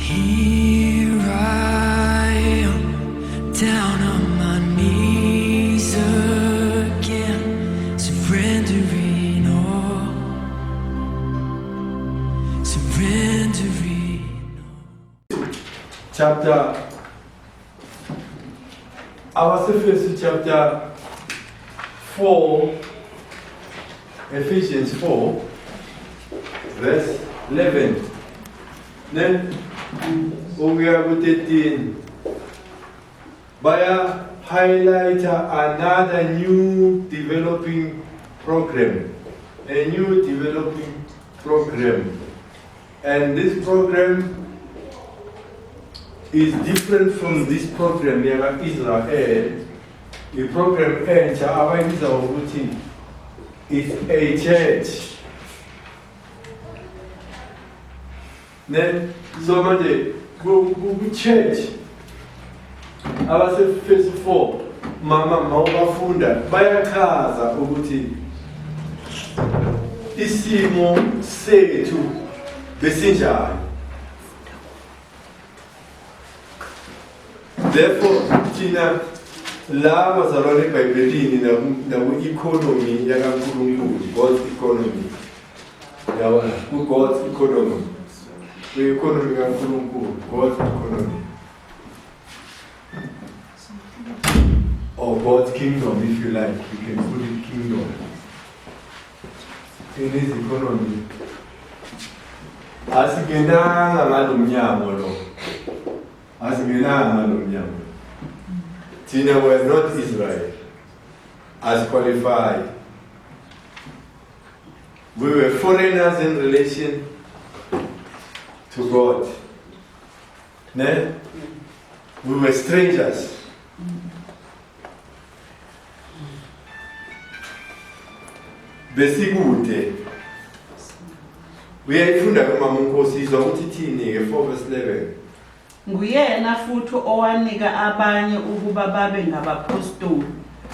Here I am, down on my knees again, surrendering all, surrendering all. Our first chapter 4, Ephesians 4, verse 11. Then we are with 13. By a highlighter, another new developing program. A new developing program. And this program is different from this program yaka Israel. The program entsha abayibiza ukuthi is a church. Then so manje ku church abase phase 4 mama mawubafunda bayachaza ukuthi isimo sethu besinjani. Therefore, thina la bazalwane eBhayibhelini naku-economy yakaNkulunkulu, God's economy. Yabona, ku-God's economy. Ku-economy kaNkulunkulu, God's economy. Or God's kingdom, if you like. You can put it kingdom. In his economy. Asingenanga ngalo mnyango lo. Asingenanga lo mnyango. Tina was not Israel as qualified. We were foreigners in relation to God. Ne? We were strangers. Besikude. Uyayifunda kuMama uNkosi izwa ukuthi thini ke 4 verse 11. Nguyena futhi owanika abanye ukuba babe ngabapostoli,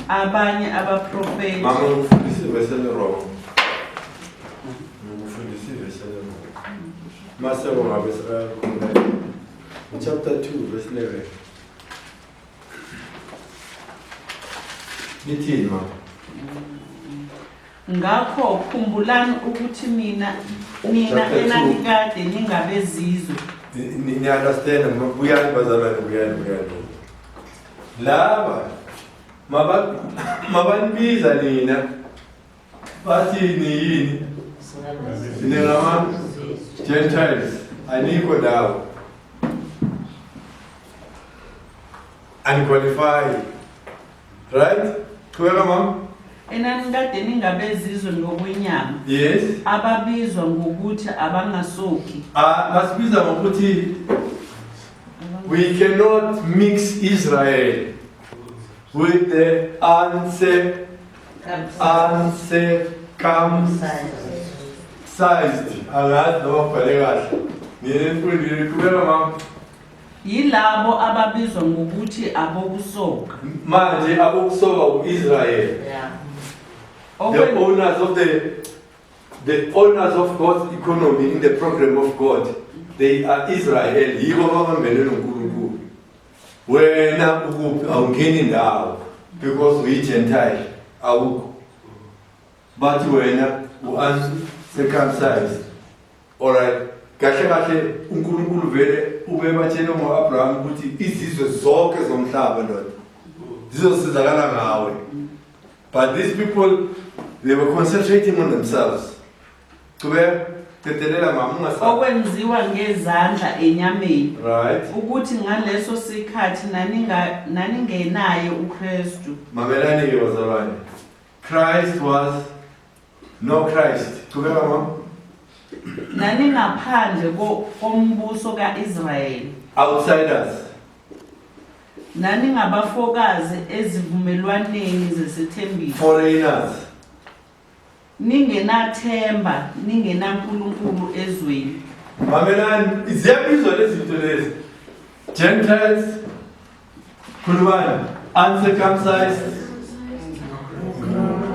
abanye abaprofeti. Mama ufundise verse wrong. Ufundise verse wrong. Masebo ngabe sikakhona. Chapter 2 verse 11. Nithini ma? Ngakho khumbulani ukuthi mina enanikade ningabezizwe. Ni understand buyani bazalwane buyani. Laba mabanibiza nina bathi yini? Sinengama Gentiles anikho dawo. Unqualified. Right? Kuwela mama? Enanikade ningabezizwe ngokwenyama. Yes. Ababizwa ngokuthi abangasoki. Basibiza ngokuthi we cannot mix Israel with the uncircumcised. Angazi noma kubhale kahle. Niyefundile kubeka mama. Yilabo ababizwa ngokuthi abokusoka. Manje abokusoka uIsrael. Yeah. The owners of God's economy in the program of God, they are Israel. Yibo abamele noNkulunkulu. Wena ukuphi awungeni ndawo because we Gentile awukho. But wena uncircumcised. Alright. Kahle uNkulunkulu vele ubebatshela ngoAbraham ukuthi izizwe zonke zomhlaba ndoda zizosizakala ngawe. But these people, they were concentrating on themselves. Okwenziwa ngezandla enyameni. Right. Ukuthi ngaleso sikhathi naningenaye uKristu. Mamelani ke bazalwane. Christ was no Christ. Mama. Naningaphandle kombuso kaIsrayeli. Outsiders. Naningabafokazi ezivumelwaneni zesithembiso. Foreigners. Ningenathemba, ningenaNkulunkulu ezweni. Mamelani, iziyabizwa lezi zinto lezi. Gentiles, khulumani, uncircumcised,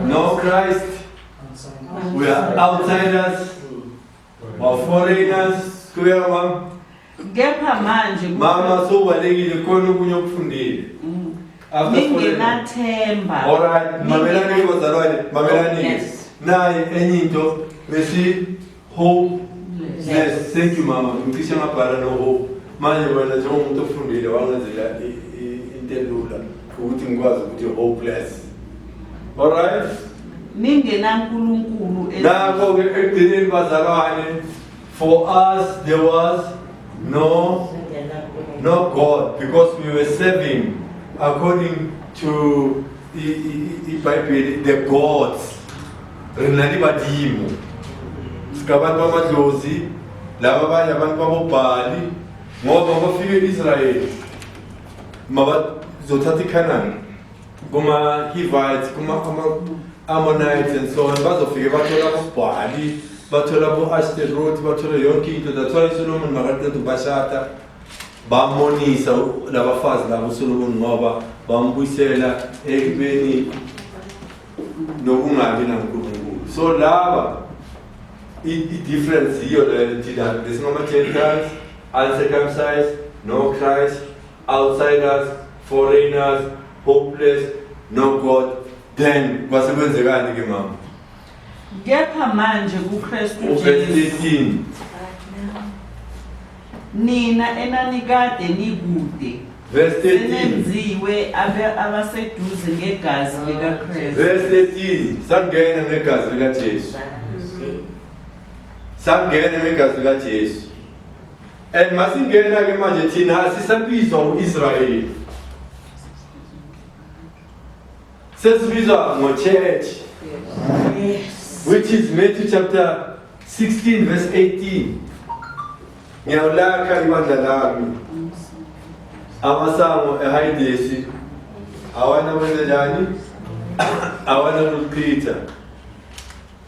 no Christ. We are outsiders, we are foreigners. Kepha manje Mama sobalekile khona okunye okufundile. After school. ningenathemba. Alright, mamelani bazalwane, mamelani. Yes. Nayi enye into besi hope. Yes, thank you mama. Ngikisha ngabhala no hope. Manje wena njengomuntu ofundile wangenzela into elula ukuthi ngikwazi ukuthi hopeless. Alright? Ningenankulunkulu Nako ke ekugcineni bazalwane, for us there was no God because we were serving according to the Bible the gods. Rina ni badimo. Sikabantu amadlozi, laba abanye abantu babobhali ngoba bafike eIsrael. Mabazothatha iCanaan. Kuma Hivites, kuma Ammonites and so on. Bazofike bathola abobhali, bathola abo-Ashtaroth, bathola yonke into. That's why uSolomon makaqeda ukubashada bamonisa labafazi labo uSolomon ngoba bambuyisela ekubeni nokungabi naNkulunkulu. So laba i-difference yiyo leyo thina lesingama-Gentiles, uncircumcised, no Christ, outsiders, foreigners, hopeless, no God. Then kwasekwenzekani ke mama? Kepha manje kuKristu Verse Jesu 18. nina enanikade nikude Verse 13. senenziwe abaseduze ngegazi likaKristu. Verse 13. Sangena negazi likaJesu. Sangena negazi likaJesu. And masingena ke manje thina asisabizwa uIsrael. Sesibizwa ngo-church. Which is Matthew chapter 16 verse 18. Ngiyawulakha ibandla lami. Amasango eHayidesi awana wenzenjani? Awana kuchitha.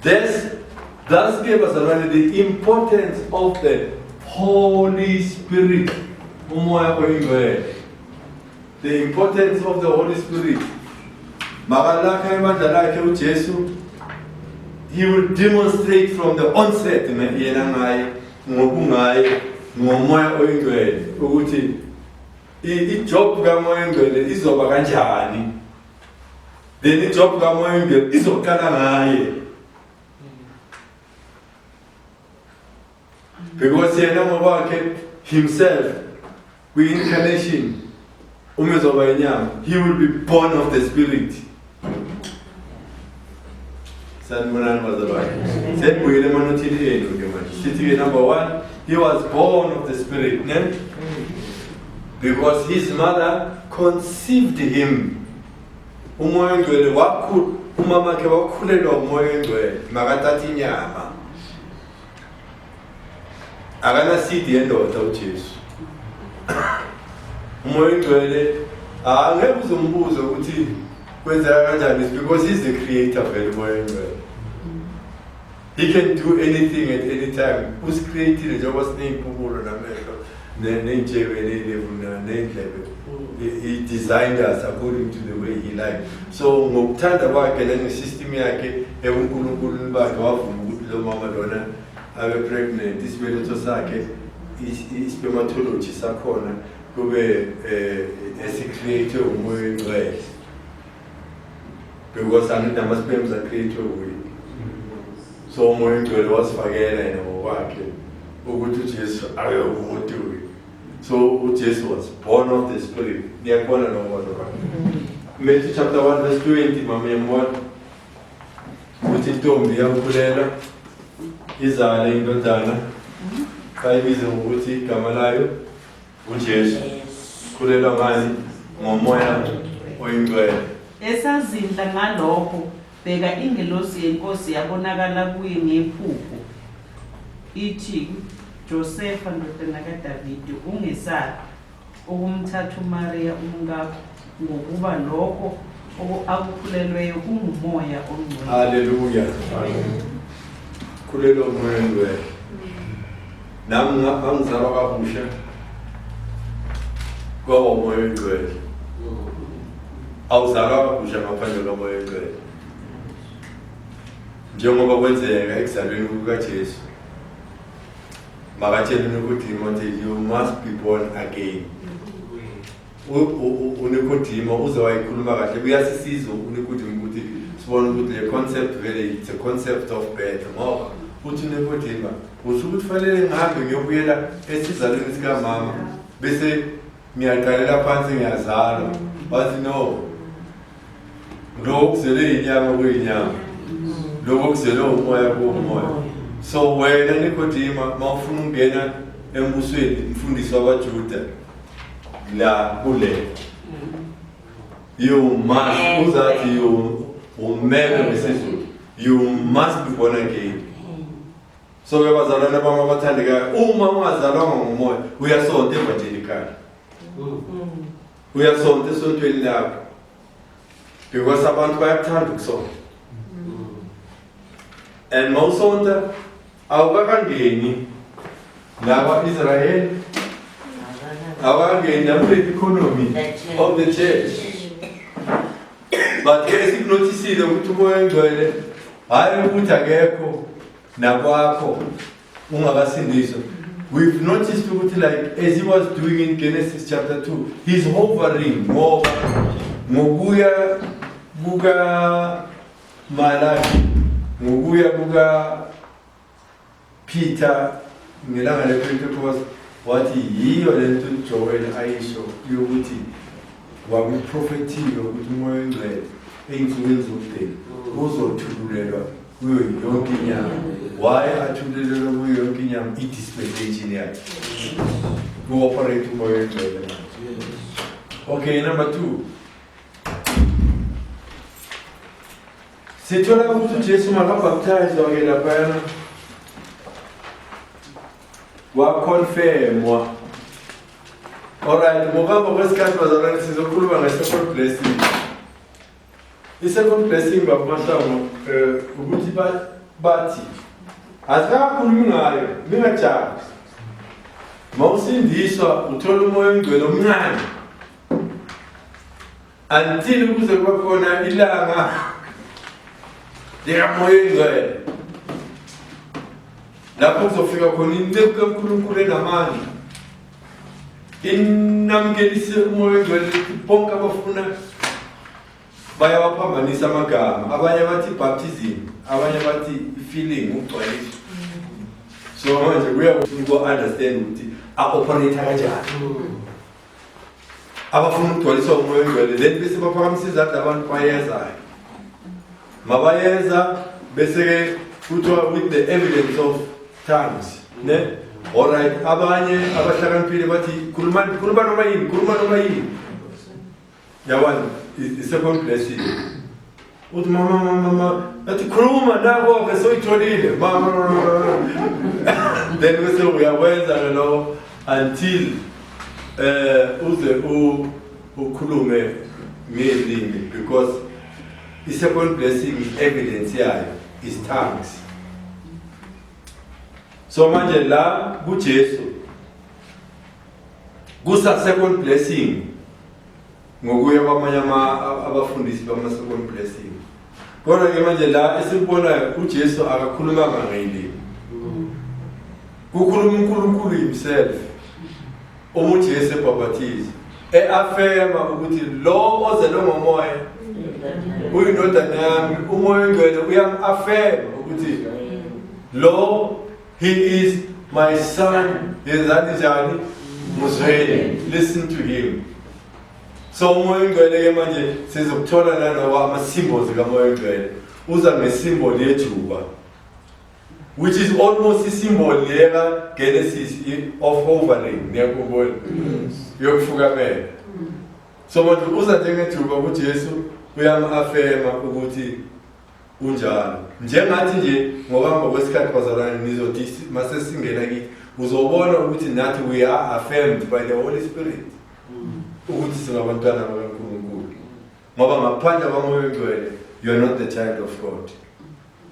Thus gave us already the importance of the Holy Spirit. Umoya oyingcwele. The importance of the Holy Spirit. Makalakha ibandla lakhe uJesu. He will demonstrate from the onset yena ngaye ngokungaye ngomoya oyingcwele ukuthi ijob kamoya oyingcwele izoba kanjani. Then ijob kamoya oyingcwele izoqala ngaye. Because yena ngokwakhe himself kwi-incarnation umezoba inyama, he will be born of the Spirit. Sanibonani bazalwane. Sebuyele emanothini enu ke manje. Sithi ke number 1, he was born of the Spirit, ne? Because his mother conceived him. Umoya oyingcwele wakhula, umama wakhe wakhulelwa umoya oyingcwele, makathatha inyama. Akana seed yendoda uJesu. Umoya oyingcwele angeke uzombuza ukuthi kwenzeka kanjani, because he's the creator of the umoya oyingcwele. He can do anything at any time. Who's created njengoba siney'mpukulo namehlo ney'ntshebe ney'levuna ney'ndlebe. He designed us according to the way he liked. So ngokuthanda kwakhe nangesystem yakhe ebuNkulunkulu bakhe wavuma ukuthi lo mama lona abe pregnant, isibeletho sakhe i-spermatology sakhona kube esi-create umoya oyingcwele. Because nama-sperms are created with. So umoya oyingcwele wasifakela yena ngokwakhe ukuthi uJesu abe umuntu. So uJesu was born of the Spirit. Ngiyakubona lo mbono wakhe. Matthew chapter 1 verse 20 mama yambona ukuthi intombi yakhulela izale indodana bayibize ngokuthi igama layo uJesu. Khulelwa ngani? Ngomoya oyingcwele. Esazindla ngalokho bheka ingelosi yenkosi yabonakala kuye ngephupho ithi Josefa ndodana kaDavide ungesabi ukumthatha uMaria umkakho ngokuba lokho akukhulelweyo kungumoya ongcwele. Hallelujah. Khulelwa umoya oyingcwele. Nami ngizalwa kabusha kwaba umoya oyingcwele. Awuzalwa kabusha ngaphandle komoya oyingcwele. Njengoba kwenzeka ekuzalweni kukaJesu makatshela uNikodimo ukuthi you must be born again. uNikodimo uzowayikhuluma kahle kuyasisiza uNikodimo ukuthi sibone ukuthi le concept vele it's a concept of birth ngoba uthi uNikodimo usuke kufanele ngihambe ngiyobuyela esizalweni sikamama bese ngiyaqalela phansi ngiyazalwa bathi no lokho kuzele inyama kuyinyama lokho kuzele umoya kumoya. So wena Nikodimo mawufuna ungena embusweni umfundisi wabaJuda la kule you must uzathi umele besizulu you must be born again. So ke bazalwana bami abathandekayo uma ungazalwanga ngomoya uyasonta evangelically uyasonta esontweni lakho because abantu bayakuthanda ukusonta and mawusonta awukakangeni nakwa-Israel awukangeni nakule economy of the church. But ke esikunotisile ukuthi umoya engcwele hayi ukuthi akekho nakwakho ungakasindiswa. We've noticed ukuthi like as he was doing in Genesis chapter 2 he's hovering ngokuya buka Malaki ngokuya buka Peter ngelanga le-Pentecost wathi yiyo lento uJoel ayisho yokuthi wakuprofethiwe ukuthi umoya engcwele ey'nsukwini zokudeni uzothululelwa kuyo yonke inyama. Why athululelwa kuyo yonke inyama? I-dispensation yakhe ku-operate umoya engcwele. Okay, number 2 sithola ukuthi uJesu makabhaptizwa-ke laphayana wakonfirmwa. Alright, ngokuhamba kwesikhathi bazalwane sizokhuluma nge-second blessing. I-second blessing bamahlango ukuthi bathi asikakhulumi ngayo ningajabi. Mawusindiswa uthola umoya engcwele omncane until kuze kuba khona ilanga likamoya engcwele lapho kuzofika khona inceku kaNkulunkulu enamandla inamkelise umoya engcwele bonke abafuna bayawaphambanisa amagama. Abanye bathi baptism, abanye bathi feeling ukugcwaliswa. So manje kuya-understand ukuthi a-operate kanjani abafuna ukugcwaliswa umoya engcwele then bese baphakamisa izandla abantu bayezayo mabayeza bese-ke kuthiwa with the evidence of tongues ne. Alright, abanye abahlakaniphile bathi khuluma noma yini yabona i-second blessing uthi mama athi khuluma nako-ke soyitholile then bese uyakwenza lo until uze ukhulume ngezinye because i-second blessing evidence yayo is tongues. So manje la kuJesu kusa second blessing ngokuya kwamanye abafundisi bama-second blessing. Kodwa ke manje la esikubonayo uJesu akakhulumanga ngayilimi kukhuluma uNkulunkulu himself uJesu ebhaptize e-affirma ukuthi lo ozelwe ngomoya uyindodana yami umoya engcwele uyam-affirma ukuthi lo he is my son yenzani njani muzwele listen to him. So umoya engcwele ke manje sizokuthola nanoba ama-symbols kamoya engcwele uza nge-symbol yejuba which is almost i-symbol leka Genesis of hovering niyakubona yokufukamela. So manje uza njengejuba kuJesu uyam-affirma ukuthi unjalo njengathi nje ngokuhamba kwesikhathi bazalwane nizothi masesingena kithi uzobona ukuthi nathi we are affirmed by the Holy Spirit ukuthi singabantwana bakaNkulunkulu ngoba ngaphandle kwamoya engcwele you are not the child of God.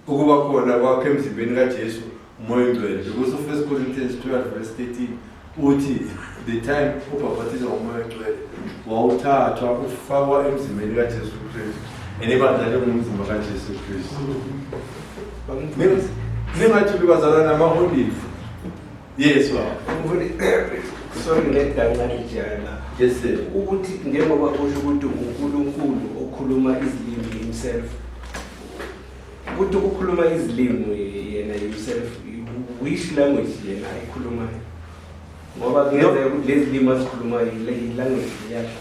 Ukuba khona kwakho emzimbeni kaJesu umoya engcwele because of 1 Corinthians 12 verse 13 uthi the time ubhapathiza ngomoya engcwele wawuthathwa ufakwa emzimbeni kaJesu Kristu enebandla lomzimba kaJesu Kristu. Ningathi bazalwana ama-olive Yes, wow. Sorry ngedanqane njana. Yes, sir. Ukuthi njengoba usho ukuthi uNkulunkulu okhuluma izilimi himself. Ukuthi ukukhuluma izilimi yena himself, which language yena ayikhulumayo? Ngoba kungenzeka ukuthi lezi zilimi azikhulumayo i-language yakhe.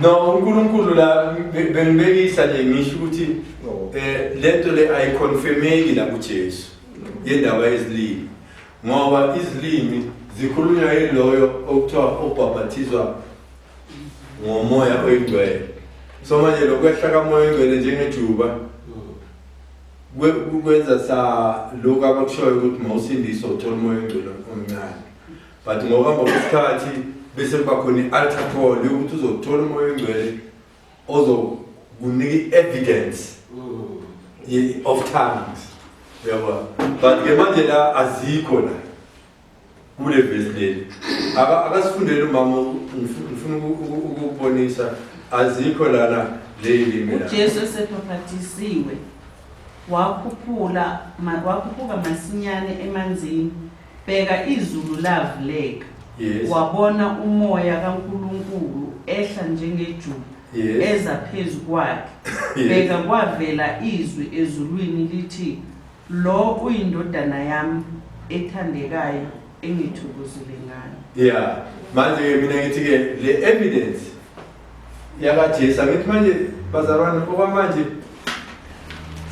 No, uNkulunkulu la bengibekisa nje ngisho ukuthi lento le ayiconfirmeki la kuJesu yendaba yezilimi ngoba izilimi zikhulunywa yiloyo okuthiwa obhabhathizwa ngomoya oyingcwele. So manje lokwehla kamoya oyingcwele njengejuba kwenza sa lokho abakushoyo ukuthi mawusindiswa uthola umoya oyingcwele omncane. But ngokuhamba kwesikhathi bese kuba khona i-altar call yokuthi uzothola umoya oyingcwele ozokunika i-evidence of tongues. Yabo. But ke manje la azikho la kule verse leli. Akasifundele umama ngifuna ukubonisa azikho lana leli la. uJesu esephapathisiwe wakhuphuka masinyane emanzini, bheka izulu lavuleka. Yes. Wabona umoya kaNkulunkulu ehla njengejuba Yes. eza phezu kwakhe. Yes. Bheka kwavela izwi ezulwini lithi, lo uyindodana yami ethandekayo engithokozile ngayo. Yeah. Manje ke mina ngithi ke le evidence yakaJesu ngithi manje bazalwane okwamanje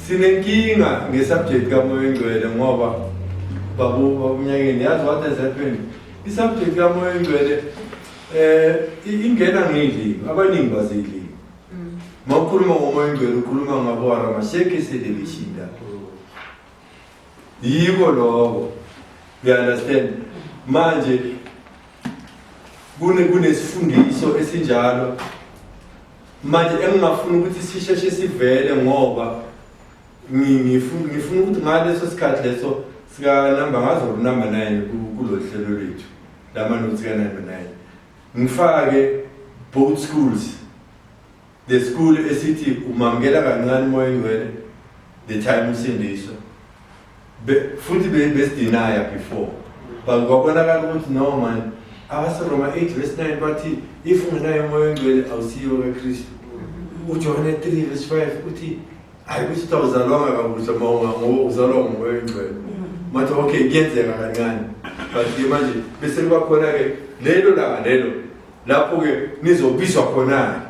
sinenkinga ngesubject kamoya oyingcwele ngoba babunyakeni yazi what has happened. Isubject kamoya oyingcwele ingena ngezilimi abaningi bazilimi. Mawukhuluma ngomoya oyingcwele ukhuluma ngabo Ramasheke Televishinda. Yiko lokho. You understand? Manje kunesifundiso esinjalo. Manje engingafuna ukuthi sisheshe sivele ngoba ngifuna ukuthi ngaleso sikhathi leso sika number ngazo number 9 kulohlelo lethu lamanothi ka number 9 ngifake both schools. The school esithi umamkela kancane moya oyingcwele the time usindiswa futhi besidinaya before bakwabonakala ukuthi no man abaseRoma 8 verse 9 bathi if ungenayo umoya oyingcwele awusiyo kaKristu. uJohn 3 verse 5 uthi ayikuthi uzalwa kabusha ngoba uzalwa ngomoya oyingcwele. Mathi okay kuyenzeka kancane but manje bese kuba khona ke lelo lapho ke nizobizwa khona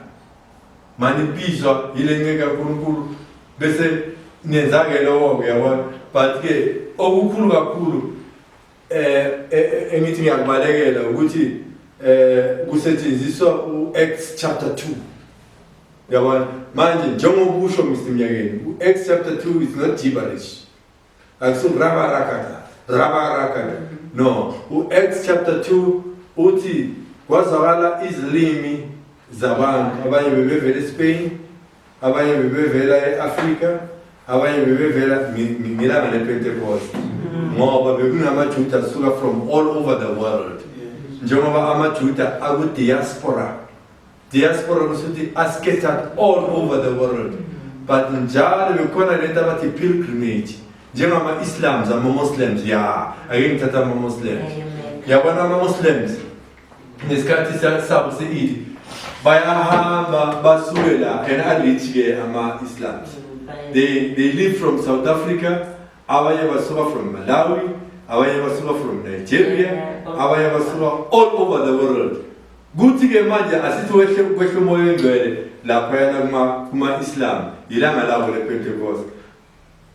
manje bizwa yile nceka kaNkulunkulu bese nenza ke lokho uyabona. But ke okukhulu kakhulu engithi ngiyakubalekela ukuthi kusetshenziswa uActs chapter 2. Yabona manje njengoba usho Mr. Mnyakeni uActs chapter 2 is not gibberish. Akuso raba no uActs chapter 2 uthi kwazakala izilimi zabantu abanye bebevela eSpain, abanye bebevela eAfrika, abanye bebevela ngilanga lePentecost ngoba bekunamaJuda asuka from all over the world. Njengoba amaJuda diaspora kusuthi scattered all over the world. But njalo bekhona lento abathi pilgrimage njengama-Islams ama-Muslims ake ngithatha ama-Muslims. Yabona ama-Muslims nesikhathi sabo se-Eid bayahamba basuke la and reach ke ama-Islams. They live from South Africa, abanye basuka from Malawi, abanye basuka from Nigeria, abanye basuka all over the world. Kuthi ke manje asithi wehle umoya oyingcwele lapha yana kuma-Islam ilanga labo lePentecost.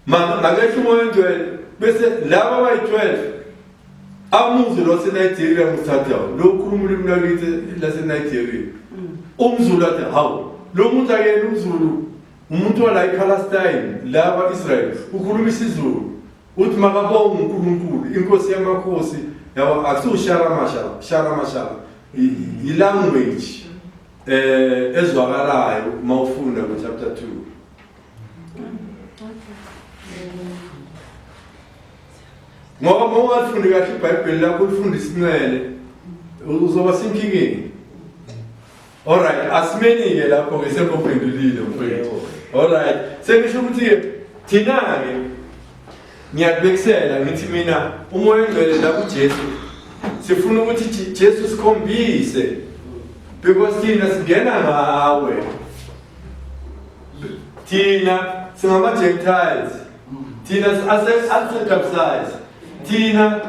Makehle umoya oyingcwele bese laba abayi-12 amuzulu waseNigeria muthathayo lo khuluma ulimi lwakithi laseNigeria. Umzulu athi hawu lo muntu akena umzulu umuntu wala ePalestine laba Israel ukhuluma isiZulu uthi makabonge uNkulunkulu inkosi yamakhosi yabo akususharamashara i-language ezwakalayo mawufunda ku chapter 2. Ngoba mawufundi kahle iBhayibheli lakho ulifunde isinwele uzoba sinkingeni. Alright, asimeni ke lapho ke sekuphendulile mfowethu. Alright, sengisho ukuthi ke thina ke ngiyabekisela ngithi mina umoya engcwele la kuJesu sifuna ukuthi Jesu sikhombise because thina singena ngawe thina singama Gentiles thina ase-capsize thina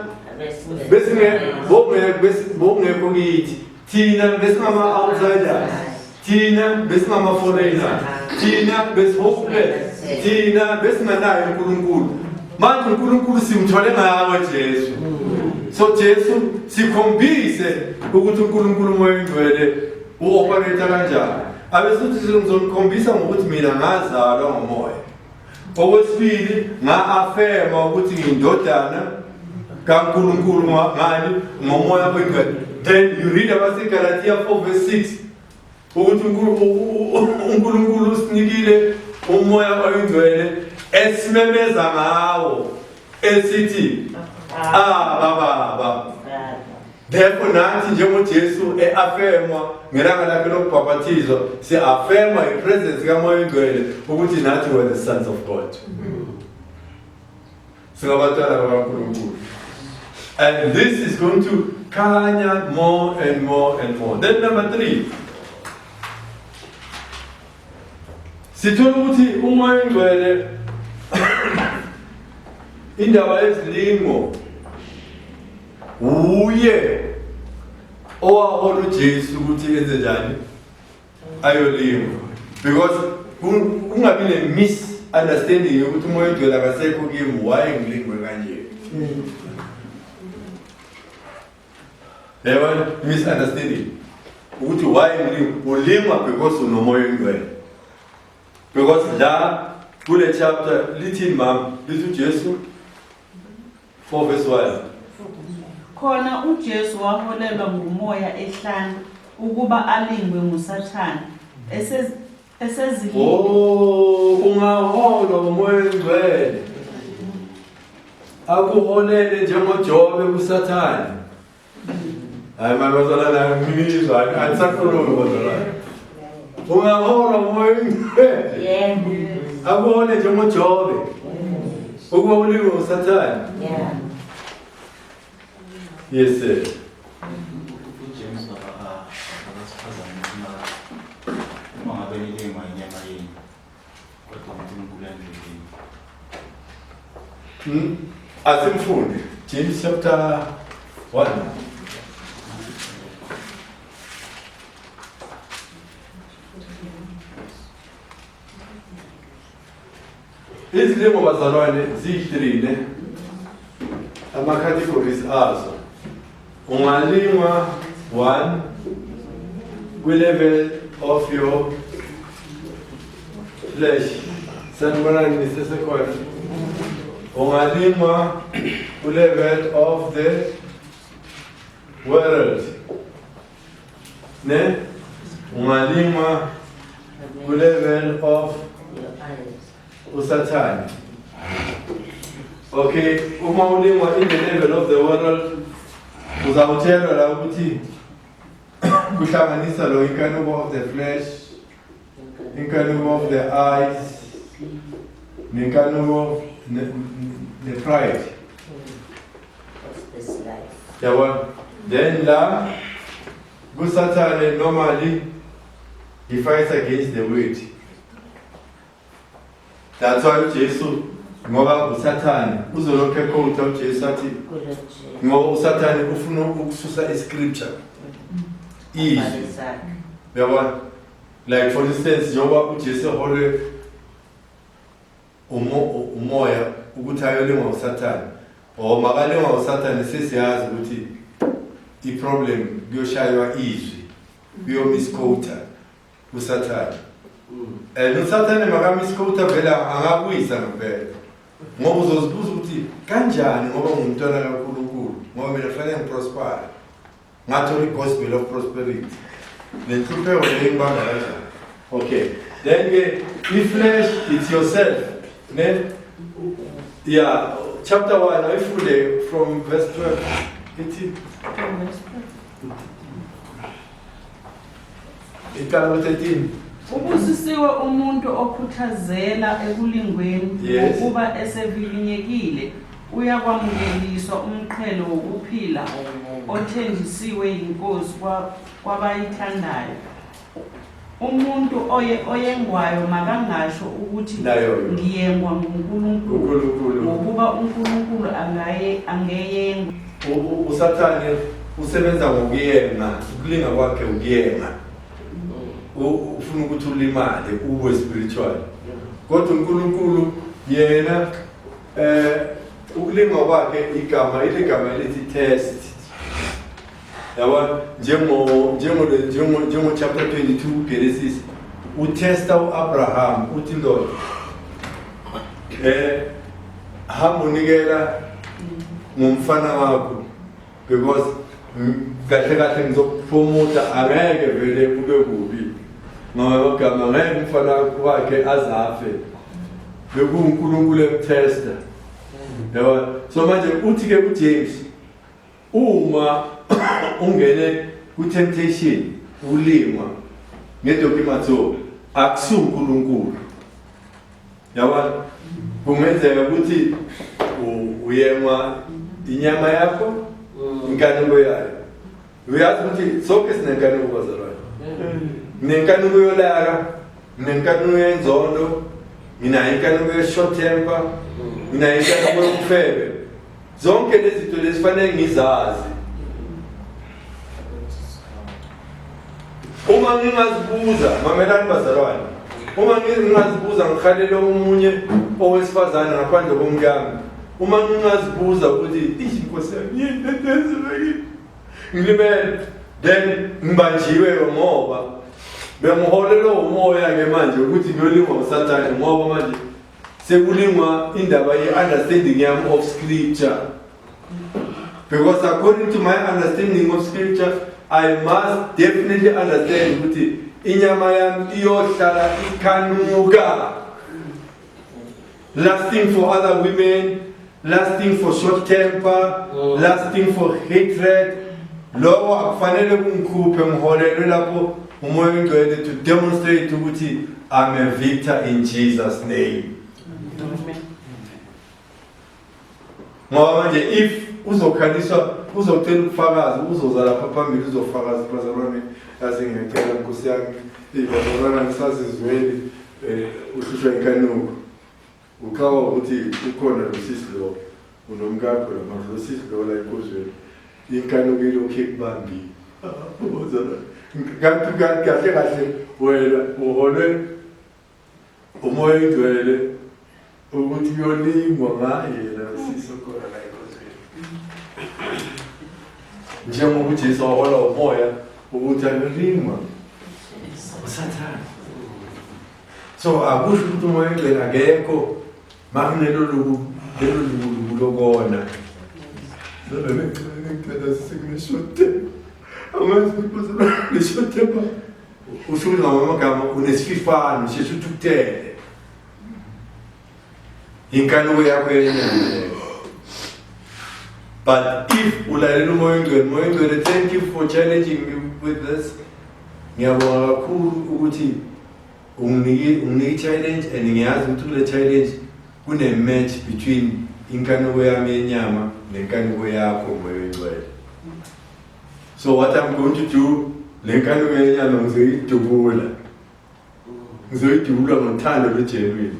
bongekho kithi thina besingama outsiders thina besingama foreigners thina besi-hopeless thina besinganayo uNkulunkulu manje uNkulunkulu simthole ngawe Jesu so Jesu sikhombise ukuthi uNkulunkulu umoya engcwele u-operate kanjani abesuthi sizomkhombisa ngokuthi mina ngazalwa ngomoya okwesibili nga-affirma ukuthi ngiyindodana kaNkulunkulu ngani ngomoya wengcwele. Then you read about Galatians 4:6 ukuthi uNkulunkulu usinikile umoya oyingcwele esimemeza ngawo esithi Baba. Therefore nathi njengoJesu e-affirma ngelanga lakhe lokubhabhathizwa si-affirma i-presence kamoya oyingcwele ukuthi nathi we're the sons of God. Singabantwana bakaNkulunkulu. And this is going to khanya more and more and more. Then number 3. Sithola ukuthi umoya engcwele indaba yezilimo uye owahola uJesu ukuthi enze njani ayolima because kungabi ne-misunderstanding yokuthi umoya engcwele akasekho kimi why ngilingwe kanje. Yabona misunderstanding ukuthi why ulima because unomoya engcwele because la kule chapter lithi mama lithi uJesu 4:1 khona uJesu waholelwa ngumoya ehlane ukuba alingwe nguSathane esezilini ungaholwa ngumoya engcwele akuholele njengoJobe kuSathane. Hayi mabazalana ngimizwa angisakhulumi bazalana ungaholwa ngumoya engcwele akuhole njengoJobe ukuba ulingwe nguSathane. Yes sir. uJames abasifazane uma ngabe nilima inyama yenu kodwa uNkulunkulu endleleni. Asimfunde James chapter 1. Izilimo bazalwane ziyi-3 ne ama-categories azo. Ungalima 1 kwi-level of your flesh. Sanibonani nisesekhona. Ungalima kwi-level of the world. Ne? Ungalima kwi-level of uSathane. Okay, uma ulima in the level of the world uzawutshelwa la ukuthi kuhlanganisa lo inkanuko of the flesh, inkanuko of the eyes, nenkanuko the pride. Yabona? Then la kuSathane normally he fights against the word. That's why Jesu ngoba uSathane uzolokho ekhotha uJesu athi ngoba uSathane ufuna ukususa iscripture izwi. Yabona? Like for instance njengoba uJesu hole umoya ukuthi ayolingwa uSathane or makalingwa uSathane sesiyazi ukuthi i-problem kuyoshaywa izwi kuyomisquota uSathane. uSathane makamisquota vela angakuyisa ngempela ngoba uzozibuza ukuthi kanjani ngoba ngumntwana kaNkulunkulu ngoba mina kufanele ngiprosper ngathola i-gospel of prosperity nenhlupheko lengibanga kanjani. Okay, then i-flesh it's yourself ne. Yeah, chapter 1 ayifunde from verse 12 ithi iqala 13 Ubusisiwe umuntu okhuthazela ekulingweni Yes. ukuba esevivinyekile uyakwamukeliswa umqhelo wokuphila othenjisiwe yiNkosi kwabayithandayo. Umuntu oyengwayo makangasho ukuthi Nayo. ngiyengwa nguNkulunkulu uNkulunkulu ngokuba uNkulunkulu angeyengwa. usathane usebenza ngokuyenga, ukulinga kwakhe ukuyenga. Ufuna ukuthi ulimale ube spiritual. Kodwa uNkulunkulu yena ukulinga kwakhe igama elithi test. Yabona njengo chapter 22 Genesis utesta uAbraham uthi ndoda hamunikela ngumfana wakho because kahle ngizokupromote angeke vele kube kubi ngoba igama ngeke umfana wakhe azafe bekuNkulunkulu emtesta. Yabona so manje uthi ke kuJames uma ungene ku-temptation ulima ngedokimato akusuNkulunkulu. Yabona kungenzeka ukuthi uyema inyama yakho inkanuko yayo. Uyazi ukuthi sonke sinenkanuko bazalwane. Nenkanuko yolaka, nenkanuko yenzondo, mina inkanuko ye-short temper, mina inkanuko yokufebe. Zonke lezi zinto lezifanele ngizazi. Uma ngingazibuza mamelani bazalwane, uma ngingazibuza ngikhalela omunye owesifazane ngaphandle komkami, uma ngingazibuza ukuthi inkosi yami ngilimele, then ngibanjiwe ngoba bengiholelwe umoya ke manje ukuthi ngiyolingwa uSathane ngoba manje sekulingwa indaba ye-understanding yami of scripture. Because according to my understanding of scripture, I must definitely understand ukuthi inyama yami iyohlala ikanuka, lasting for other women, lasting for short temper, lasting for hatred. Lokho akufanele kungikhuphe ngiholelwe lapho umoya ongcwele to demonstrate ukuthi I'm a victor in Jesus name. Ngoba manje if uzokhaliswa uzocela ukufakaza uzoza lapha phambili uzofakaza bazalwane asingekela Nkosi yami ibazalwana ngisazizweli uhlushwa inkanuko ukawa ukuthi ukhona lo sisi lo unomkakho lo sisi lo la inkozweni inkanuko ilokhu ekubambi bazalwane kanti kahle wena uholwe umoya ongcwele ukuthi uyolingwa ngaye la sisi okhona la inkozweni. Njengoba uJesu wahola umoya ukuthi ayolingwa uSathane. So akusho ukuthi umoya ongcwele akekho makunelo lokona. Ngicela sisekuneshothe. Angazi ukuthi leshothe ba. Ushula ngamagama unesififano sheshe uthukutele. Inkanuko yakho yenye. But if ulalela umoya ongcwele, thank you for challenging me with this. Ngiyabonga kakhulu ukuthi unginike challenge and ngiyazi ukuthi kule challenge kune match between inkanuko yami yenyama nenkanuko yakho umoya ongcwele. So what I'm going to do, le nkanuko yenyama ngizoyidubula. Ngizoyidubula ngothando lwegenuine.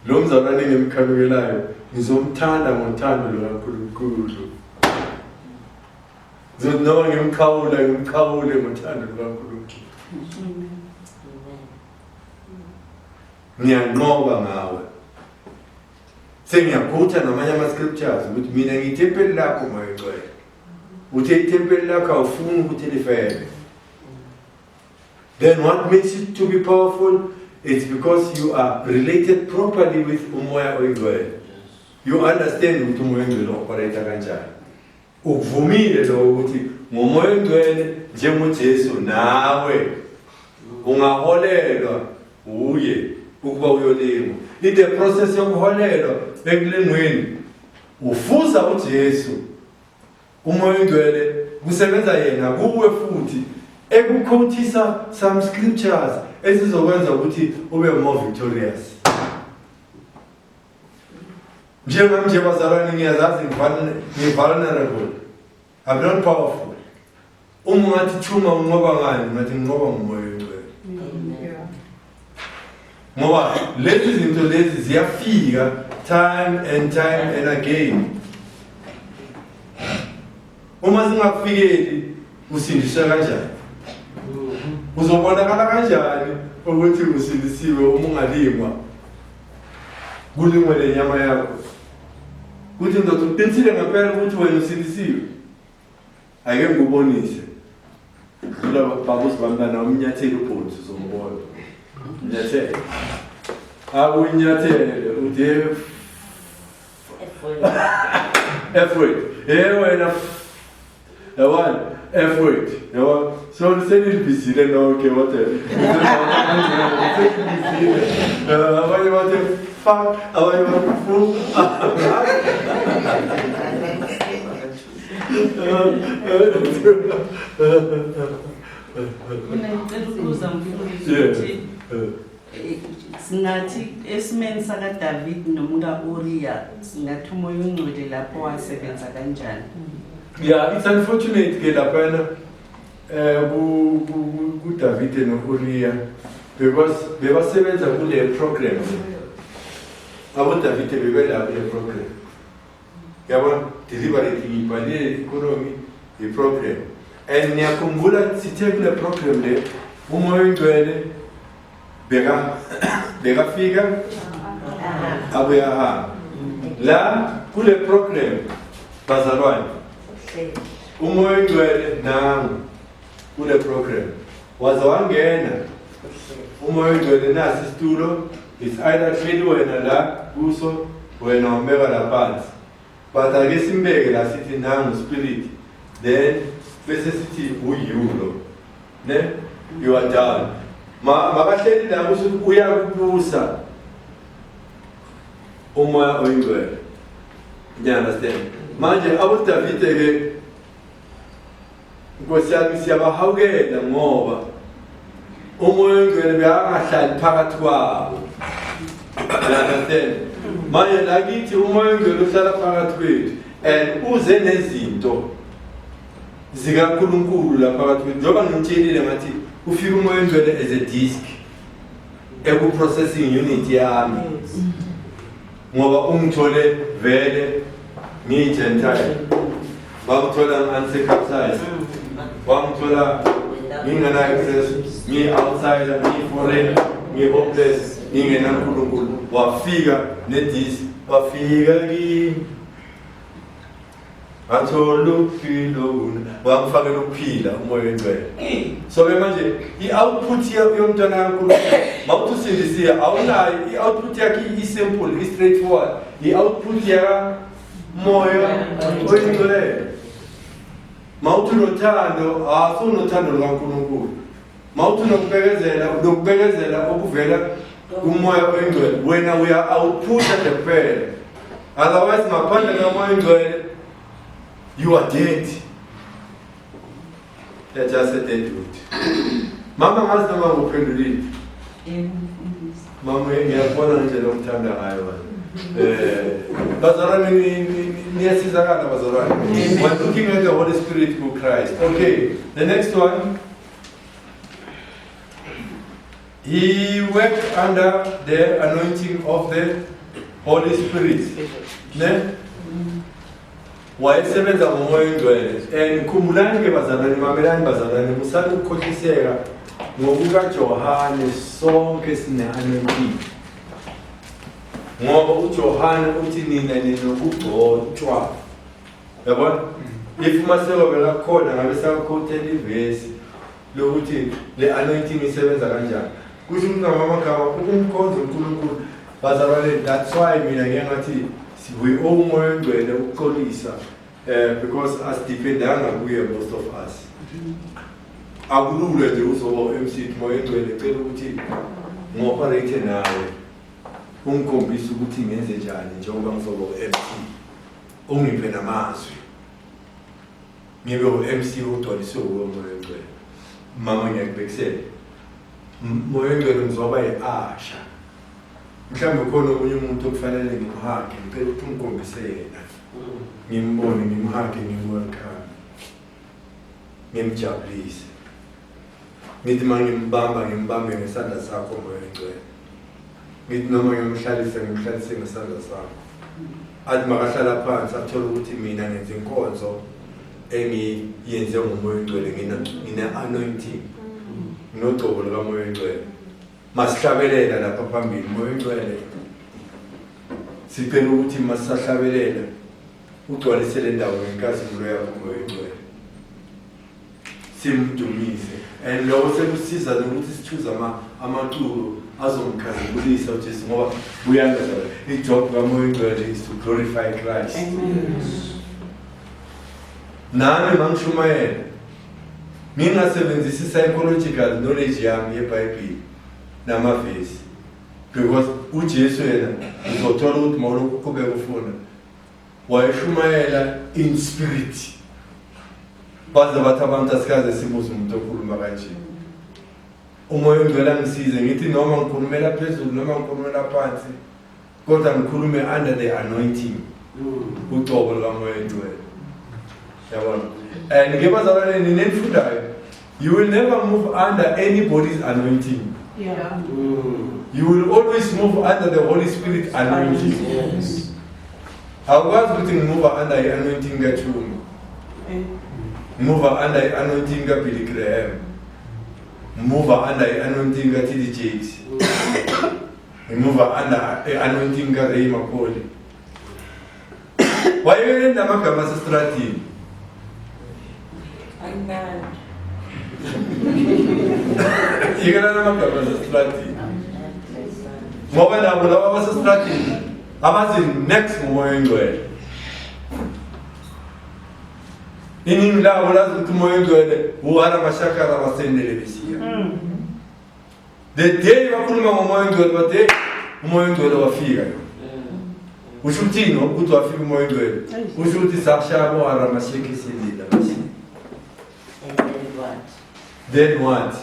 Lo mzalwane engimkhanukelayo ngizomthanda ngothando lukaNkulunkulu. Noma ngimkhawule ngothando lukaNkulunkulu. Ngiyanqoba ngawe. Sengiyakhutha namanye ama-scriptures ukuthi mina ngiyithempeli lakho umoya ongcwele. Uthe ithempeli lakho awufuni ukuthi lifele. Then what makes it to be powerful? It's because you are related properly with umoya ongcwele. You understand ukuthi umoya ongcwele operate kanjani. Uvumile lo ukuthi ngomoya ongcwele njengoJesu nawe ungaholelwa uye ukuba uyolingwa. In the process yokuholelwa ekulingweni ufuza uJesu umoya ongcwele kusebenza yena kuwe futhi ekuquothisa some scriptures ezizokwenza ukuthi ube more victorious. Nje bazalwane ngiyazazi ngi-vulnerable. I'm not powerful. Uma ngathi thuma unqoba ngani ngathi nginqoba ngumoya oyingcwele. Ngoba lezi zinto lezi ziyafika time and again. Uma singakufikeli usindiswa kanjani? Uzobonakala kanjani ukuthi usindisiwe uma ungalingwa? Kulingwe le nyama yakho. Kuthi ndoda uqinisile ngempela ukuthi wena usindisiwe. Ake ngikubonise. Kula babusi bamntana umnyathelo ubhonzi uzombona. Nyathele. Akunyathele ude effort. Wena yawani effort. Yawa so senilibizile nonke whathe. Abanye bathi fuck, abanye bathi fool. Mina ngicela ukubuza mfundisi ukuthi singathi esimeni sakaDavid nomka-Uriya singathi umoya ongcwele lapho wasebenza kanjani? Yeah, it's unfortunate ke lapha ku-David no-Uriya because bebasebenza kule program. Abo-David bebela kule program. Yabona deliberately ngibhalile economy i-program. And ngiyakhumbula sithe kule program le umoya oyingcwele bekafika abuyahamba. La kule program bazalwane umoya oyingcwele nangu kule program waze wangena umoya oyingcwele nasi isitulo it's either hleli wena la kuso wena umbeka la phansi but ake simbeke la sithi nangu spirit then bese sithi uyulo ne you are done makahleli la kusho uyakubusa umoya oyingcwele. You understand? Manje abo-David ke Nkosi yami siyabahawukela ngoba umoya oyingcwele bekangahlali phakathi kwabo. You understand? Manje lakithi umoya oyingcwele uhlala phakathi kwethu and uze nezinto zikaNkulunkulu la phakathi kwethu. Njengoba ngimtshelile ngathi ufika umoya oyingcwele as a disk eku-processing unit yami ngoba ungithole vele ngiyi-Gentile, wangithola ngi-uncircumcised, wangithola ngingena-access, ngiyi-outsider, ngiyi-foreigner, ngiyi-hopeless, ngingenaNkulunkulu. Wafika nedisi, wafika kimi, ngathola ukuphila, wangifakela ukuphila umoya oyingcwele. So-ke manje i-output yomntwana kaNkulunkulu mawuthi usindisiwe awunayo i-output yakhe i-simple, i-straightforward. I-output moya oyingcwele mawuthi unothando asunothando lukaNkulunkulu mawuthi nokubekezela okuvela kumoya oyingcwele wena uya-outputa kuphela. Otherwise ngaphandle kamoya oyingcwele you are dead. You're just a dead wood. Mama ngazi noma nguphendulile. Mama ngiyabona ngendlela omthanda ngayo. Bazalwane niyasizakala bazalwane. We're looking at the Holy Spirit through Christ. Okay, the next one. He worked under the anointing of the Holy Spirit. Ne? Wayesebenza ngomoya oyingcwele. And khumbulani ke bazalwane, mamelani bazalwane, musale ukukhohliseka ngokukaJohane sonke sine-anointing. Ngoba uJohane uthi nina ninokugcotshwa. Yabona? If maseko bekakhona ngabe sakhothela ivesi lokuthi le anointing isebenza kanjani. Kusho ngamagama ukumkhonza uNkulunkulu. Bazalwane, that's why mina ngiyathi we owe umoya oyingcwele ukuxolisa because asidependanga kuye most of us. Akulule nje uzoba u-MC umoya oyingcwele ecela ukuthi ngo-operate nawe. Ungikhombisa ukuthi ngenze njani njengoba ngizoba u-MC. Ungiphe namazwi. Ngibe u-MC ugcwaliswe umoya oyingcwele. mama ngiyakubekisela moya oyingcwele ngizoba yi-asha mhlawumbe khona omunye umuntu okufanele ngimhage ngicela ukuthi ungikhombise yena ngimbone ngimhage ngimwelkhame ngimjabulise ngithi uma ngimbambe ngesandla sakho moya oyingcwele ngithi noma ngimhlalise ngesandla sakho athi makahlala phansi athole ukuthi mina ngenza inkonzo engiyenze ngomoya oyingcwele ngine-anointing nogcobo likamoya oyingcwele masihlabelela lapha phambili moya oyingcwele sicela ukuthi masisahlabelela ugcwalise le ndawo ngenkazimulo yakho moya oyingcwele simdumise and lokho sekusiza nokuthi sithuze amaculo azomkhazimulisa uJesu ngoba buyangaza ijob kamoya oyingcwele is to glorify Christ. Nami mangishumayela ngingasebenzisi psychological knowledge yami yeBhayibheli namavesi because uJesu yena uzothola ukuthi mawulokhu qhubeka ufuna wayeshumayela in spirit baze bathi abantu asikaze sibuze umuntu okhuluma kanje umoya oyingcwele angisize ngithi noma ngikhulumela phezulu noma ngikhulumela phansi kodwa ngikhulume under the anointing uqobo likamoya oyingcwele yabona and ngebazalwane nenifundayo you will never move under anybody's anointing. You will always move under the Holy Spirit anointing. Yes. Awukwazi ukuthi ngimuva under i-anointing kaThuma, ngimuva under i-anointing kaBilly Graham, ngimuva under i-anointing kaTD Jakes, ngimuva under i-anointing kaRay Macaulay. Wayebele namagama asestradini. Yekela namagama asestradini. Ngoba nabo laba basestradini abazi next ngomoya oyingcwele. Iningi labo lazi ukuthi umoya oyingcwele uhara mashakara basendele besiya. The day bakhuluma ngomoya oyingcwele bathe umoya oyingcwele wafika. Usho ukuthini ukuthi wafika umoya oyingcwele? Usho ukuthi sakushaya uhara masheke selila basiya. Then what?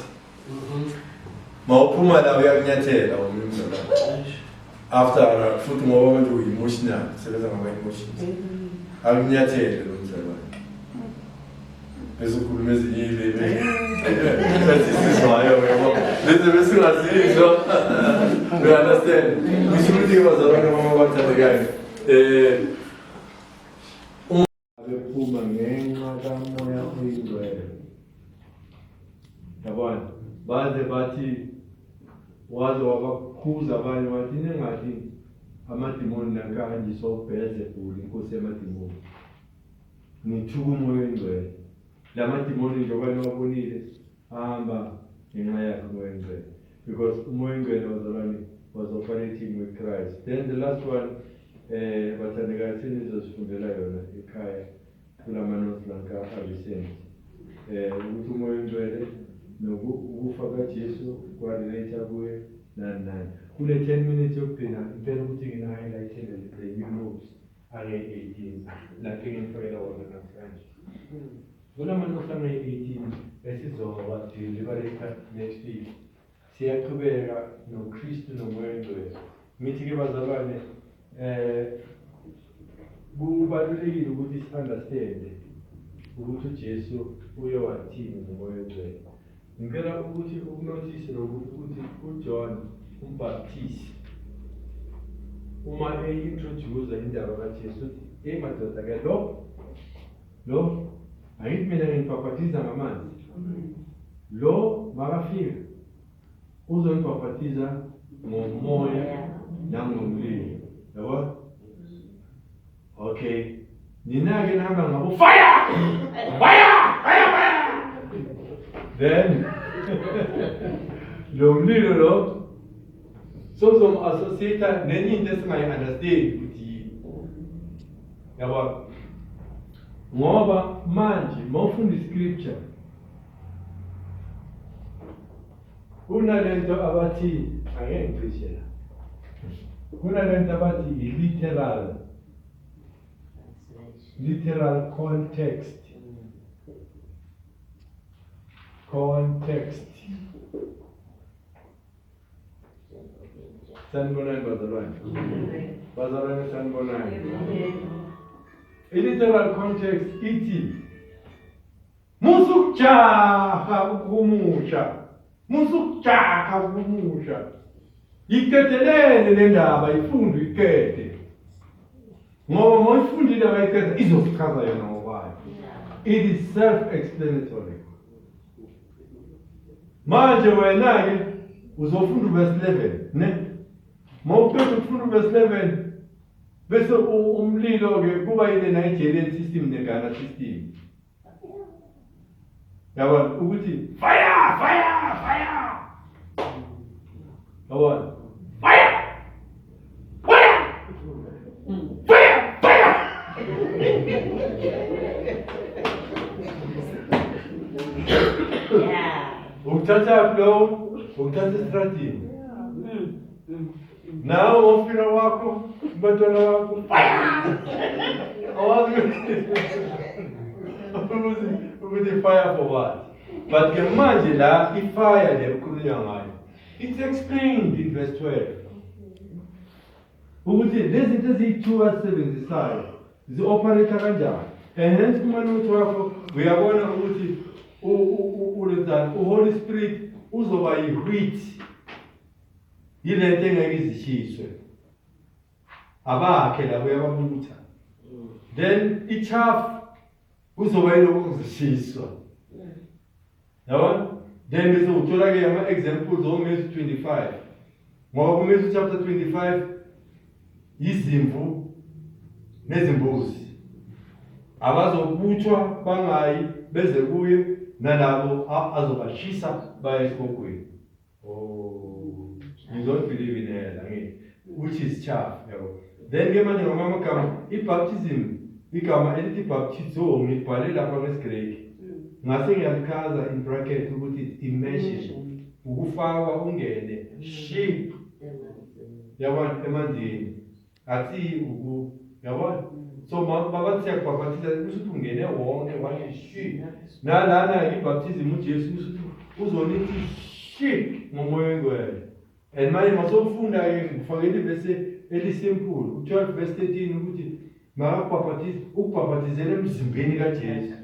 Mawuphuma la uyakunyathela umzimba. After futhi ngoba manje uyi-emotional, sebenza ngama-emotions. Akunyathele lo mzimba. Bese ukhuluma ezinye izilimi. Besizwayo yabo. Bese besingazizwa. You understand? Ngisho ukuthi bazalwane mama bathandekayo. Bephuma ngenxa kamoya oyingcwele. Yabona, baze bathi waze wabakhuza abanye bathi ningathi amadimoni nakanjiswa uBheelzebuli inkosi yamadimoni. Ngithuka umoya oyingcwele. La madimoni njengoba niwabonile ahamba ngenxa yakhe umoya oyingcwele. Because umoya oyingcwele was operating with Christ. Then the last one, bathandekayo senizosifundela yona ekhaya kulama-notes lanka aVicente. Ukuthi umoya oyingcwele nokufa kaJesu kwarelate kuye nani. Kule 10 minutes yokuphila impela ukuthi ngina-highlightele the new notes ange-18 lapho engifakela wona namhlanje. Kulamanotes ange-18 esizoba deliberate next week. Siyaqhubeka noKristu nomoya oyingcwele. Ngithi-ke bazalwane kubalulekile ukuthi si-understande ukuthi uJesu uye wathini ngomoya oyingcwele. Ngicela ukuthi ukunothise ukuthi uJohn umbhaptizi uma e-introduce indaba kaJesu uthi madoda ke lo angithi mina ngibhaptiza ngamanzi. Lo makafika uzongibhaptiza ngomoya nangomlilo. Yabo? Okay. Nina-ke nihamba ngabo fire! Then lo mlilo lo sozom-associate nenye into esingayi-understand ukuthi yini. Yabo? Ngoba manje mawufunda iscripture kunalento abathi angeke ngicishe la. Kunalento abathi literal context. context. Sanibonani bazalwane. Bazalwane sanibonani. Literal context ithi musukujaha ukumusha. Musukujaha ukumusha. Iketelele le ndaba ifunde ikete. Ngoba moyifundile bayikete izokuchaza yona ngokwayo. It is self-explanatory. Manje wena ke uzofunda verse 11, ne? Mawuqeda ukufunda verse 11 bese umlilo ke kuba yile Nigerian system neGhana system. Yabona ukuthi fire fire fire. Yabona fire fire fire fire. Ukuthatha flow, ukuthatha strategy. Now ufira wako, batona wako, fire! Ukuthi fire for what? But ke manje la ifire le kukhulunywa ngayo. It's explained in verse 12. Ukuthi lezi zinto eziyi-2 azisebenzisayo zi-operate kanjani. And hence kumanuthi wakho uyabona ukuthi uHoly Spirit uzoba yi-wheat. Yile nto engeke izishiswe. Abakhe labo uyababutha. Then ichaff kuzoba yilokho kuzishiswa. Yabona? Then bese uthola ke ama examples oMatthew 25. Ngoba kuMatthew chapter 25 izimvu nezimbuzi abazobuthwa bangayi beze kuye nalabo azobashisa baye esibokweni. Oh, you don't believe in hell, which is chaff. Then ke manje ngamagama ibaptism igama elithi baptizo ngibhale lapha ngesiGreek. Ngase ngiyakhaza in bracket ukuthi immersion ukufakwa ungene sheep yabona emanzini athi yabona so babathi yakubhaptiza usuthi ungene wonke wathi sheep nalana ibaptism uJesu usuthi uzonithi sheep ngomoya wengcwele. And manje masofunda ke ngifakele bese elisimple 12 verse 13 ukuthi makabhaptize ukubhaptizela emzimbeni kaJesu.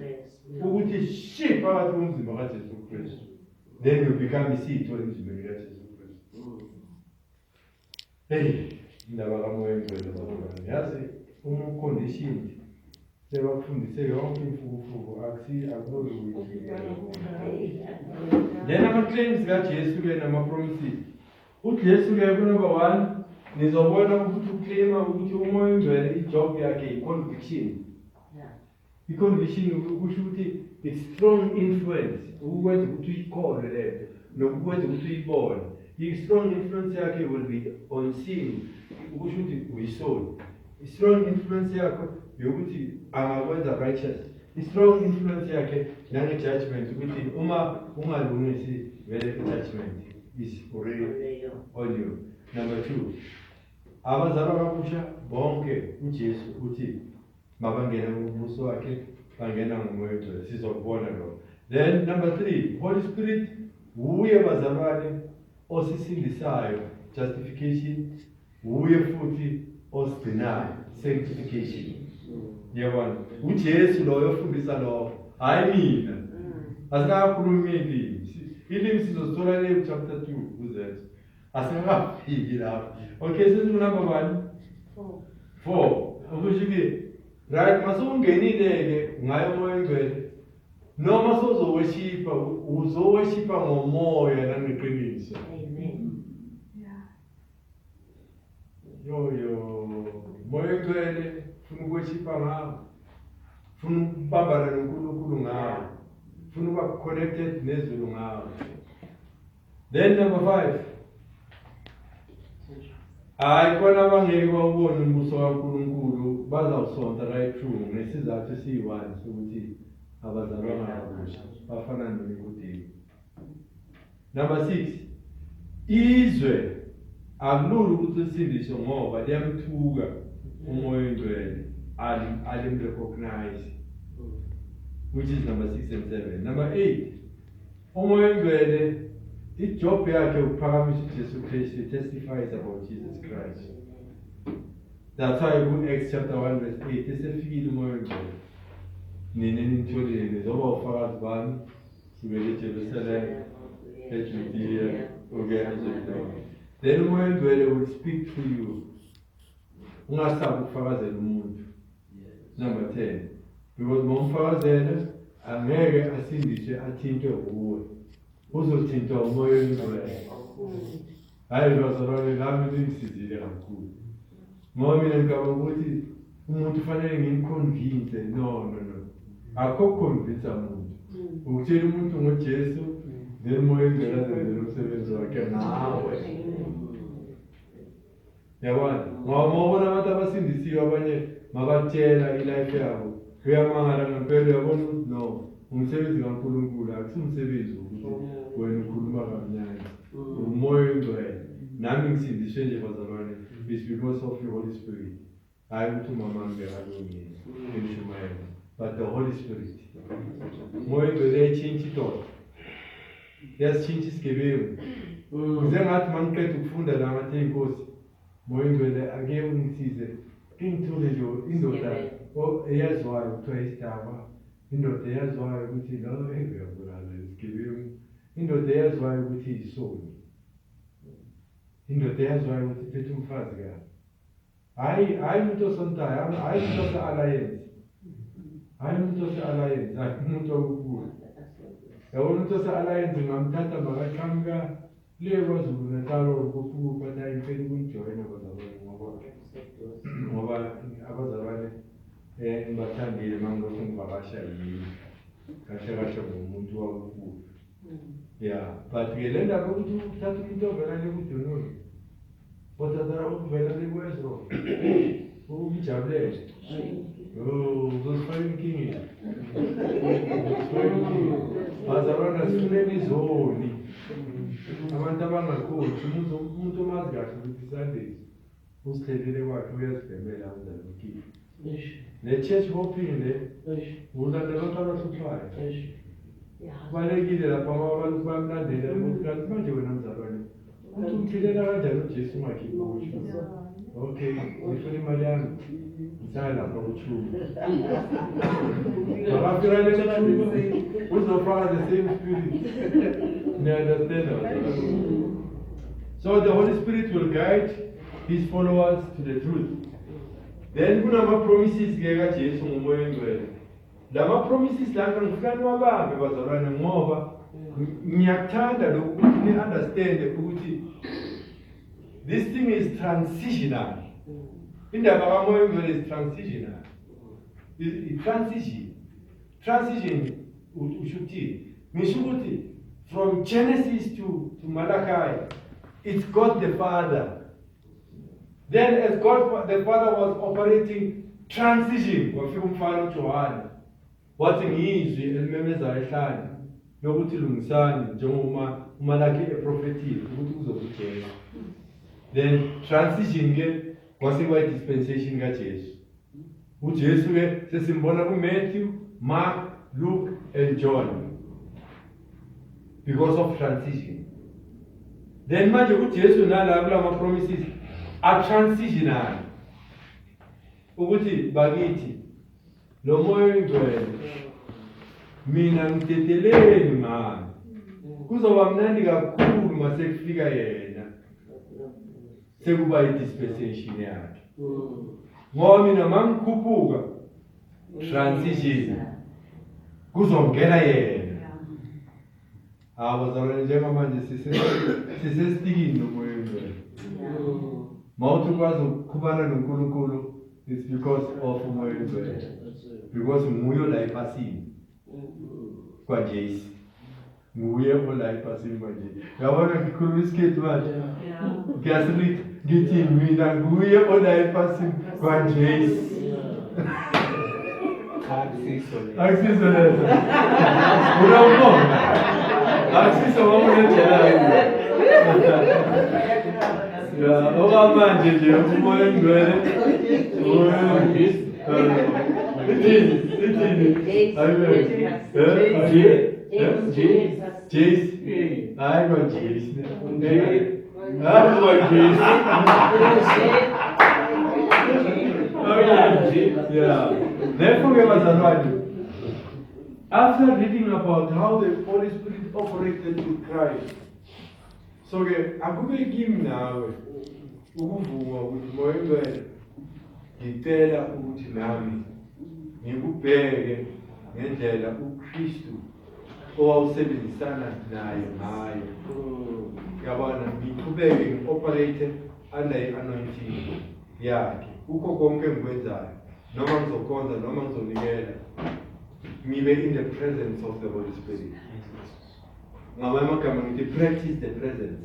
Ukuthi sheep phakathi komzimba kaJesu Kristu. Then you become isitho emzimbeni kaJesu Kristu. Hey, indaba kamoya wengcwele bazalwane. Yazi condition sebafundise yonke imfukufuku akunobe ukuthi. Then ama-claims kaJesu ke nama-promises. uJesu ke number 1 nizobona ukuthi uclaima ukuthi umoya wengcwele ijob yakhe i-conviction. I-conviction kusho ukuthi it's strong influence ukwenza ukuthi uyikholwe lento nokwenza ukuthi uyibone. I-strong influence yakhe will be on sin kusho ukuthi uyisoni. I-strong influence yakhe yokuthi angakwenza righteous. I-strong influence yakhe nange-judgment ukuthi uma ungalungisi vele i-judgment is already on you. Number 2, abazalwa kabusha bonke uJesu uthi mabangena kubuso wakhe bangena ngomoya wengcwele sizokubona lokho. Then number 3, Holy Spirit uye bazalwane osisindisayo justification, uye futhi osigcinayo sanctification. Yabona uJesu lo yofundisa lo hayi mina asikakhulumi ilimi sizosithola le chapter 2 uzethu asikafiki lapho. Okay, sesiku number 4 ukusho ke right masongenile ke ngayo moya wengcwele noma sozoworshipa uzoworshipa ngomoya nangeqiniso. Amen. Yo moya wengcwele funa ukuworshipa ngawo, funa ukubambana noNkulunkulu ngawo, funa ukuba connected nezulu ngawo. Then number 5, hayi khona abangeke bawubone umbuso kaNkulunkulu bazawusonta right through ngesizathu esiyi-1 sokuthi abazalwa ngabusha bafana noNikodemu. Number 6, izwe akulula ukuthi lisindiswe ngoba liyamthuka umoya wengcwele alimrecognize, which is number 6 and 7. Number 8, umoya oyingcwele ijob yakhe ukuphakamisa uJesu Kristu testifies about Jesus Christ. That's why Acts chapter 1 verse 8 esefikile umoya oyingcwele nina nitholile zoba ufakazi bami sibele eJerusalem eJudea ukuya eJerusalem. Then umoya oyingcwele will speak to you. Ungasabi ukufakazela umuntu. Number 10. Because momfakazela angeke asindiswe athintwe nguwe. Uzothintwa umoya oyingcwele. Hayi bazalwane nami lingisizile kakhulu. Ngoba mina ngicabanga ukuthi umuntu fanele ngimconvince. No. Akho convince umuntu. Ukutshela umuntu ngoJesu then umoya oyingcwele azenzele umsebenzi wakhe nawe. Yabona, ngoba abantu abasindisiwe abanye mabatshela ilife yabo. Uyamangala ngempela uyabona ukuthi no, umsebenzi kaNkulunkulu akusimsebenzi ukuthi wena ukhuluma kamnyama. Umoya oyingcwele. Nami ngisindiswe nje bazalwane is because of the Holy Spirit. Hayi ukuthi umama ngibekalungile emshumayela, but the Holy Spirit. Umoya oyingcwele uyayitshintsha idoda. Uyasitshintsha isigebengu. Ngize ngathi mangiqeda ukufunda la ngathi inkosi umoya oyingcwele ake ungisize ingithole nje indoda eyaziwayo kuthiwa isidaba, indoda eyaziwayo ukuthi lo engiyabulala isigebengu, indoda eyaziwayo ukuthi isoni, indoda eyaziwayo ukuthi iphethe umfazi kabi. Hayi umuntu osontayo, hayi umuntu ose-alliance, hayi umuntu ose-alliance, hayi umuntu okukhulu. Yabona umuntu ose-alliance ngamthatha makaqhamuka le kwaZulu Natal ukuphupha bathi ayifeli ukungijoyina bazalwane ngoba abazalwane ngibathandile mangilokhu ngivakasha yini kahle ngomuntu wakukhulu. Yeah, but-ke le ndaba ukuthi uthatha umuntu ovela le kudononi uthatha ukuvela le kwezo ukujabulele uzosifaka enkingeni. Bazalwane asifuneni izoni abantu abangakhoni umuntu omazi kahle ukuthi Sundays usithelele kwakhe uyazibhemela uzala ukhipha. Le church hoping le ulandela abantu abahluphayo. Kubalulekile lapha abantu bamlandela ukuthi kanti manje wena mzalwane uthi umthilela kanjani uJesu ungakhiphi kusho. Okay, ngifuna imali yami ngisaya lapha kuthuma. Makafika le kuthuma uzofaka the same spirit. You understand? So the Holy Spirit will guide his followers to the truth. Then kunama promises ke kaJesu ngomoya oyingcwele. Lama promises langa ngifuna niwabambe bazalwane ngoba ngiyakuthanda lokuthi ni understand ukuthi this thing is transitional. Indaba kamoya oyingcwele is transitional. It's transition ushuthi. Ngisho ukuthi from Genesis to Malachi, it's God the Father. Then as God the Father was operating transition, wafika umfana uJohane wathi ngizwi elimemeza ehlane lokuthi lungisani njengoba umalaki eprofetile ukuthi kuzokujela. Then transition ke kwasiba dispensation kaJesu. uJesu ke sesimbona kuMatthew, Mark, Luke and John. Because of transition. Then manje uJesu nala kulama promises are transitional. Ukuthi bakithi lo moya oyingcwele mina ngiteteleni manje. Kuzoba mnandi kakhulu mase kufika yena. Sekuba i-dispensation yakhe. Ngoba mina mangikhuphuka transition kuzongena yena. Bazalwane njengamanje sisesitikini nomoya oyingcwele. Mawuthi ukwazi ukukhubana noNkulunkulu is because of umoya oyingcwele. Because nguye la ephasini kwa Jesu. Nguye ola ephasini manje. Yabona ngikhuluma isikhethu manje. Ngiyasithi ngithi mina nguye ola ephasini kwa Jesu. Akusizo lezo. Unawubona? Akusizo wamunetshela. Ya, okamanje nje umoya oyingcwele. Ithini? Ayibe. Jace, I got Jace. I got Jace. Yeah. Therefore, we must avoid. After reading about how the Holy Spirit operated in Christ, so akube kimi nawe ukuvuma ukuthi moya ngcwele ngicela ukuthi nami ngikubheke ngendlela uKristu owawusebenzisana naye ngayo. Yabona ngiqhubeke ngi-operate under i-anointing yakhe kukho konke engikwenzayo, noma ngizokhonza noma ngizonikela, ngibe in the presence of the Holy Spirit. Ngamanye amagama ngithi practice the presence,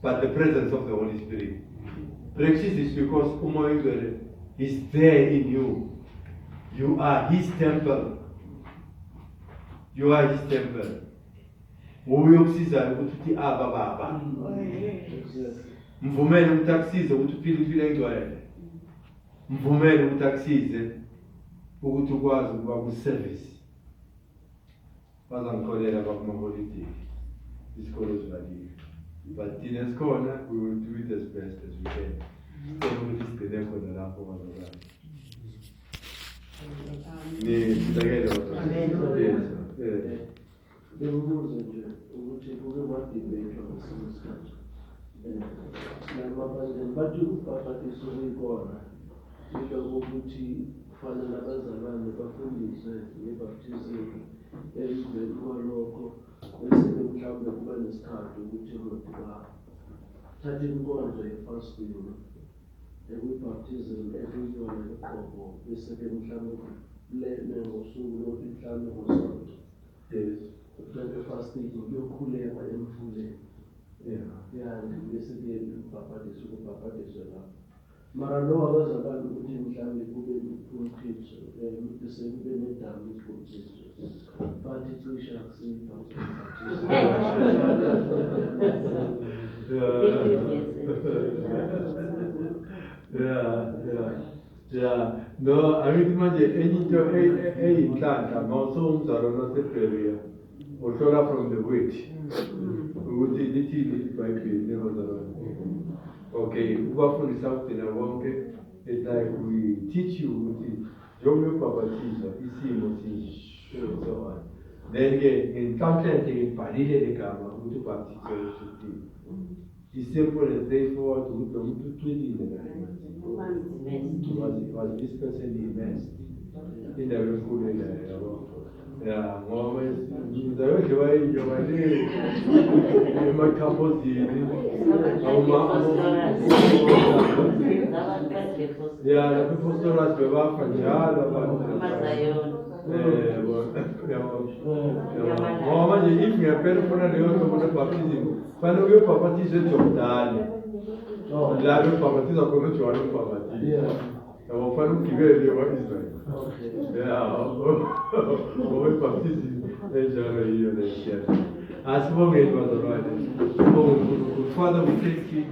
but the presence of the Holy Spirit. Practice is because umoya oyingcwele is there in you. You are His temple. You are His temple. Uyokusizayo ukuthi uthi aba baba. Mvumele ukuthi akusize ukuthi uphile impilo engcwele. Mvumele ukuthi akusize ukuthi ukwazi ukuba ku-service. Bazangikholela bakuma-holiday. Isikolo sivaliwe. But thina sikhona, we will do it as best as we can. Sicela ukuthi sigcine khona lapho bazalwane. Nizakele bazalwane. Bengibuze nje ukuthi kuke kwadibetshwa ngesinye isikhathi. Labanye bathi ukubhaphathisa kuyikona. Into ukuthi kufanele abazalwane bafundise ngebaptism emveni kwalokho bese mhlawumbe kuba nesikhathi ukuthi bathathe inkonzo ye-fasting ekwi-baptism ekuyiyona leqobo bese-ke mhlawumbe lene ngosuku lokuthi mhlawumbe ngosonto. Yes. Kule fasting yokhuleka emfuleni. Yeah, bese-ke ukubhaphathisa lapho. Mara lo abazalwane ukuthi mhlawumbe kube umkhiqizo bese kube nedamu lokubhaphathisa. Bathi cishe akusikho Yeah. No, angithi manje enye into eyinhlanhla mawusumzalwane waseBeria uhlola from the word ukuthi lithini iBhayibheli nebazalwane. Okay, ukubafundisa ukugcina konke, it's like we teach you ukuthi njengoba uyobhaphathizwa isimo sinje so on. Then-ke ngenhlanhla ngibhalile legama ukuthi ubhaptizwe usuthini. It's simple and straightforward ukuthi lo muntu ucwilile naye. Was this person immersed indawo enkulu leyo yabo? Yeah, ngoba ngizayodliwa injoba le emakhambozini yeah, lapho ifostoras bebafa njalo abantu. Ngoba manje if ngempela ufuna leyo nto lebaptism fanele uyobhaphathizwa eJordani. La uyobhaphathizwa khona uJohane umbhaphathizi. Yabo fanele ugibele kwa-Israel. Yeah, ngoba ibhaptism enjalo yiyo leyo. Asibongeni bazalwane. Father, we thank you.